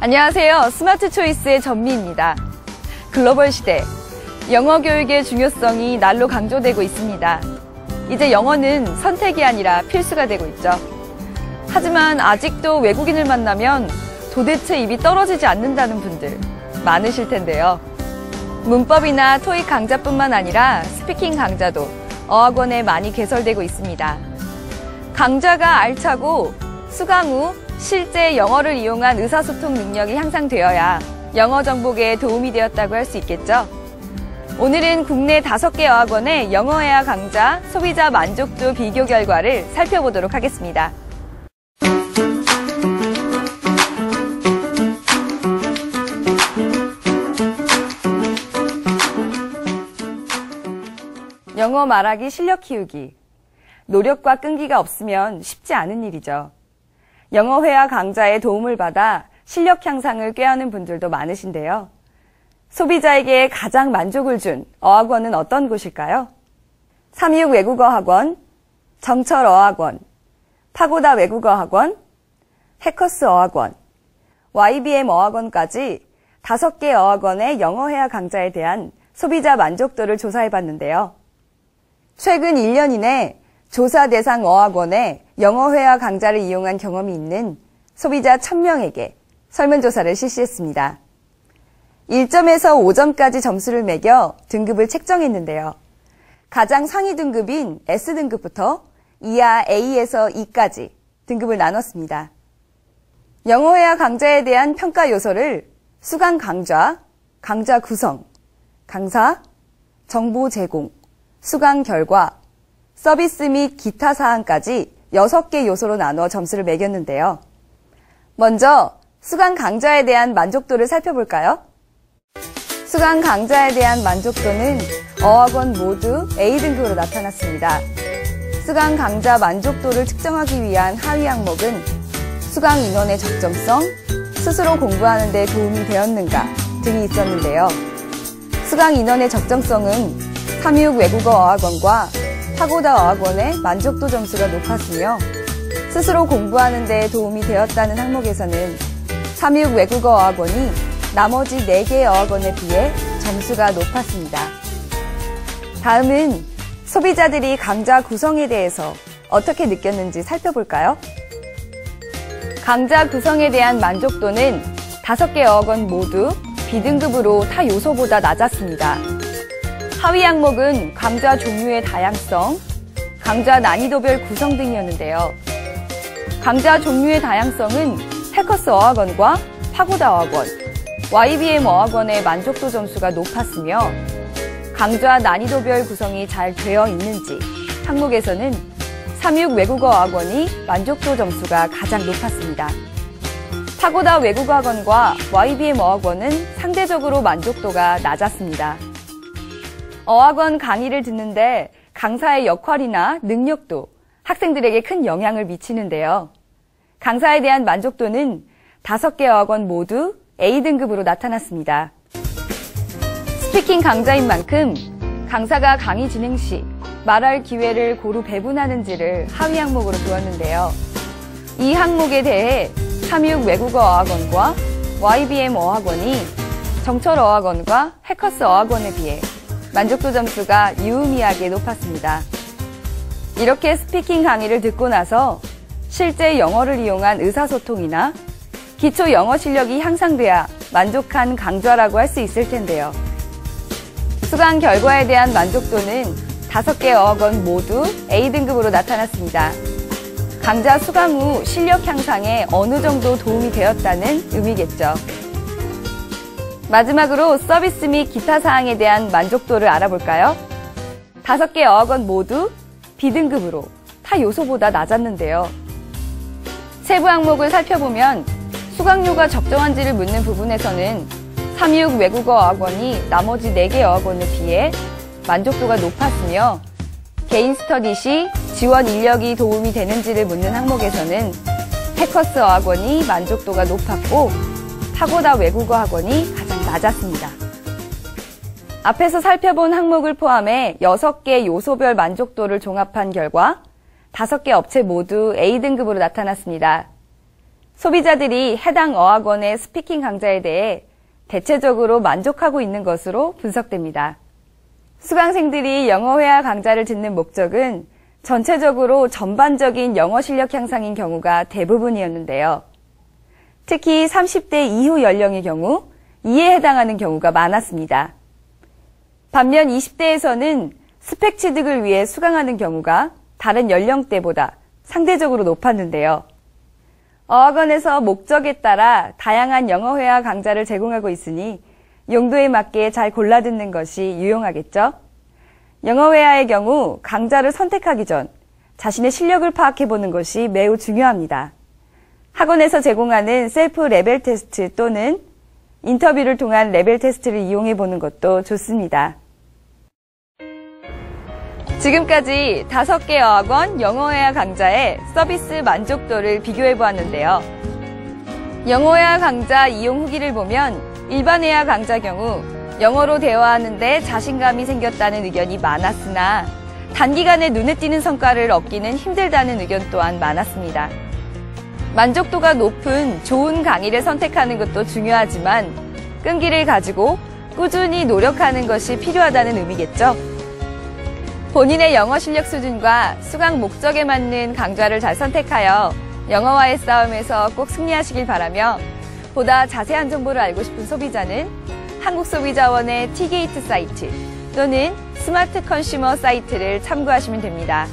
안녕하세요. 스마트 초이스의 전미입니다. 글로벌 시대, 영어 교육의 중요성이 날로 강조되고 있습니다. 이제 영어는 선택이 아니라 필수가 되고 있죠. 하지만 아직도 외국인을 만나면 도대체 입이 떨어지지 않는다는 분들 많으실 텐데요. 문법이나 토익 강좌뿐만 아니라 스피킹 강좌도 어학원에 많이 개설되고 있습니다. 강좌가 알차고 수강 후 실제 영어를 이용한 의사소통 능력이 향상되어야 영어 정복에 도움이 되었다고 할 수 있겠죠. 오늘은 국내 5개 어학원의 영어회화 강좌 소비자 만족도 비교 결과를 살펴보도록 하겠습니다. 영어 말하기 실력 키우기. 노력과 끈기가 없으면 쉽지 않은 일이죠. 영어 회화 강좌의 도움을 받아 실력 향상을 꾀하는 분들도 많으신데요. 소비자에게 가장 만족을 준 어학원은 어떤 곳일까요? 326 외국어학원, 정철 어학원, 파고다 외국어학원, 해커스 어학원, YBM 어학원까지 5개 어학원의 영어 회화 강좌에 대한 소비자 만족도를 조사해봤는데요. 최근 1년 이내 조사 대상 어학원에 영어 회화 강좌를 이용한 경험이 있는 소비자 1000명에게 설문조사를 실시했습니다. 1점에서 5점까지 점수를 매겨 등급을 책정했는데요. 가장 상위 등급인 S등급부터 이하 A에서 E까지 등급을 나눴습니다. 영어 회화 강좌에 대한 평가 요소를 수강 강좌, 강좌 구성, 강사, 정보 제공, 수강 결과, 서비스 및 기타 사항까지 6개 요소로 나누어 점수를 매겼는데요. 먼저 수강 강좌에 대한 만족도를 살펴볼까요? 수강 강좌에 대한 만족도는 어학원 모두 A등급으로 나타났습니다. 수강 강좌 만족도를 측정하기 위한 하위 항목은 수강 인원의 적정성, 스스로 공부하는 데 도움이 되었는가 등이 있었는데요. 수강 인원의 적정성은 326 외국어 어학원과 파고다 어학원의 만족도 점수가 높았으며 스스로 공부하는 데 도움이 되었다는 항목에서는 326 외국어 어학원이 나머지 4개 어학원에 비해 점수가 높았습니다. 다음은 소비자들이 강좌 구성에 대해서 어떻게 느꼈는지 살펴볼까요? 강좌 구성에 대한 만족도는 5개 어학원 모두 B등급으로 타 요소보다 낮았습니다. 하위 항목은 강좌 종류의 다양성, 강좌 난이도별 구성 등이었는데요. 강좌 종류의 다양성은 해커스 어학원과 파고다 어학원, YBM 어학원의 만족도 점수가 높았으며 강좌 난이도별 구성이 잘 되어 있는지 항목에서는 326 외국어 어학원이 만족도 점수가 가장 높았습니다. 파고다 외국어 학원과 YBM 어학원은 상대적으로 만족도가 낮았습니다. 어학원 강의를 듣는데 강사의 역할이나 능력도 학생들에게 큰 영향을 미치는데요. 강사에 대한 만족도는 5개 어학원 모두 A등급으로 나타났습니다. 스피킹 강좌인 만큼 강사가 강의 진행 시 말할 기회를 고루 배분하는지를 하위 항목으로 두었는데요. 이 항목에 대해 326 외국어 어학원과 YBM 어학원이 정철 어학원과 해커스 어학원에 비해 만족도 점수가 유의미하게 높았습니다. 이렇게 스피킹 강의를 듣고 나서 실제 영어를 이용한 의사소통이나 기초 영어 실력이 향상돼야 만족한 강좌라고 할 수 있을 텐데요. 수강 결과에 대한 만족도는 5개 어학원 모두 A등급으로 나타났습니다. 강좌 수강 후 실력 향상에 어느 정도 도움이 되었다는 의미겠죠. 마지막으로 서비스 및 기타 사항에 대한 만족도를 알아볼까요? 5개 어학원 모두 B등급으로 타 요소보다 낮았는데요. 세부 항목을 살펴보면 수강료가 적정한지를 묻는 부분에서는 326 외국어 어학원이 나머지 4개 어학원에 비해 만족도가 높았으며 개인 스터디 시 지원 인력이 도움이 되는지를 묻는 항목에서는 해커스 어학원이 만족도가 높았고 파고다 외국어 학원이 가장 낮았습니다. 앞에서 살펴본 항목을 포함해 6개 요소별 만족도를 종합한 결과 5개 업체 모두 A등급으로 나타났습니다. 소비자들이 해당 어학원의 스피킹 강좌에 대해 대체적으로 만족하고 있는 것으로 분석됩니다. 수강생들이 영어 회화 강좌를 듣는 목적은 전체적으로 전반적인 영어 실력 향상인 경우가 대부분이었는데요. 특히 30대 이후 연령의 경우 이에 해당하는 경우가 많았습니다. 반면 20대에서는 스펙 취득을 위해 수강하는 경우가 다른 연령대보다 상대적으로 높았는데요. 어학원에서 목적에 따라 다양한 영어 회화 강좌를 제공하고 있으니 용도에 맞게 잘 골라 듣는 것이 유용하겠죠? 영어 회화의 경우 강좌를 선택하기 전 자신의 실력을 파악해보는 것이 매우 중요합니다. 학원에서 제공하는 셀프 레벨 테스트 또는 인터뷰를 통한 레벨 테스트를 이용해보는 것도 좋습니다. 지금까지 5개 어학원 영어회화 강좌의 서비스 만족도를 비교해보았는데요. 영어회화 강좌 이용 후기를 보면 일반 회화 강좌 경우 영어로 대화하는데 자신감이 생겼다는 의견이 많았으나 단기간에 눈에 띄는 성과를 얻기는 힘들다는 의견 또한 많았습니다. 만족도가 높은 좋은 강의를 선택하는 것도 중요하지만 끈기를 가지고 꾸준히 노력하는 것이 필요하다는 의미겠죠. 본인의 영어 실력 수준과 수강 목적에 맞는 강좌를 잘 선택하여 영어와의 싸움에서 꼭 승리하시길 바라며 보다 자세한 정보를 알고 싶은 소비자는 한국소비자원의 티게이트 사이트 또는 스마트 컨슈머 사이트를 참고하시면 됩니다.